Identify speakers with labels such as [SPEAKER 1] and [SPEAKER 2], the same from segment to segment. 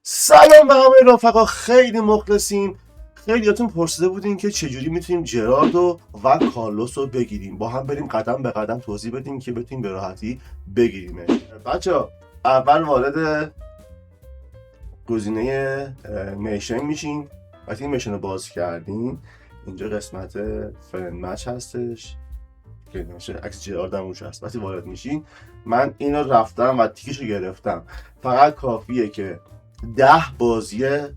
[SPEAKER 1] سلام به همه رفقا، خیلی مخلصیم. خیلیاتون پرسیده بودین که چجوری میتونیم جراردو و کارلوس رو بگیریم. با هم بریم قدم به قدم توضیح بدیم که بتونیم به راحتی بگیریمش. بچه اول وارد گزینه میشن میشین. وقتی میشن رو باز کردین اینجا قسمت فرند مچ هستش که عکس جرارد هم روش هست. وقتی وارد میشین من اینو رفتم و تیکش رو گرفتم. فقط کافیه که 10 بازی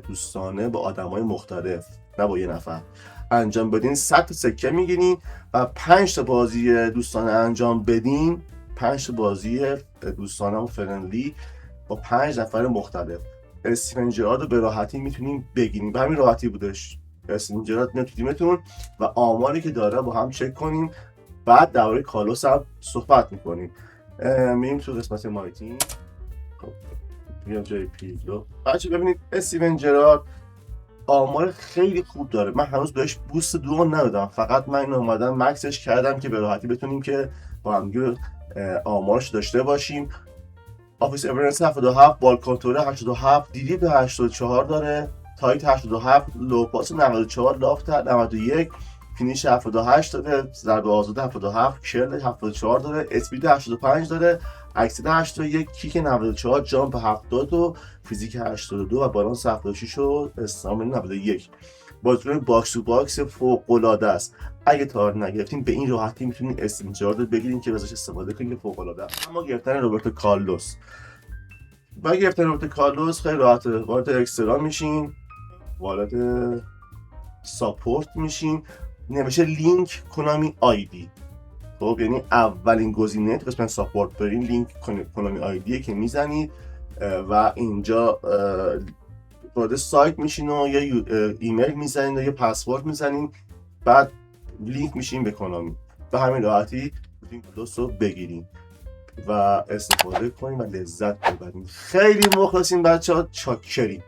[SPEAKER 1] دوستانه با آدمای مختلف، نه با یه نفر، انجام بدین 100 تا سکه میگیرین و 5 تا بازی دوستانه انجام بدین، 5 تا بازی دوستانه و فرندلی با 5 نفر مختلف. استیون جرارد رو به راحتی میتونیم بگیریم. به همین راحتی بودش. استیون جرارد میاد تو تیمتون و آماری که داره با هم چک کنیم. بعد درباره کارلوس هم صحبت میکنیم. میریم تو قسمت مایتین. میام جای پیرلو. بچه ببینید استیون جرارد آمار خیلی خوب داره. من هنوز بهش بوست 2 ندادم، فقط من اینو اومدم مکسش کردم که به راحتی بتونیم که با هم آمارش داشته باشیم. آفیس اورنس 77، بال کنترل 87، دیدی 84 داره، تایت 87، لو پاس 94، لافت 91، فینیش 78 داره، ضربه آزاده 77، کرل 74 داره، اسپید 85 داره، اکسید 81، کیک 94، جامپ 70 و فیزیک 82 و بالانس 76 و استامین 91. بازیکن باکس تو باکس فوق‌العاده است. اگه تار نگرفتین به این راحتی میتونین استیون جرارد رو بگیرین که ازش استفاده کنین که فوق‌العاده است. اما گرفتن روبرتو کارلوس، با گرفتن روبرتو کارلوس خیلی راحته. وارد اکسترا میشین، وارد ساپورت میشین، نمیشه لینک کنامی آیدی. خب یعنی اولین گزینه تو قسمت ساپورت برین لینک کنامی آیدیه که میزنید و اینجا وارد سایت میشین و یه ایمیل میزنین و یه پسورد میزنین، بعد لینک میشین به کنامی. به همین راحتی لینک کارلوس رو بگیرین و استفاده کنیم و لذت ببریم. خیلی مخلصیم بچه‌ها، چاکریم.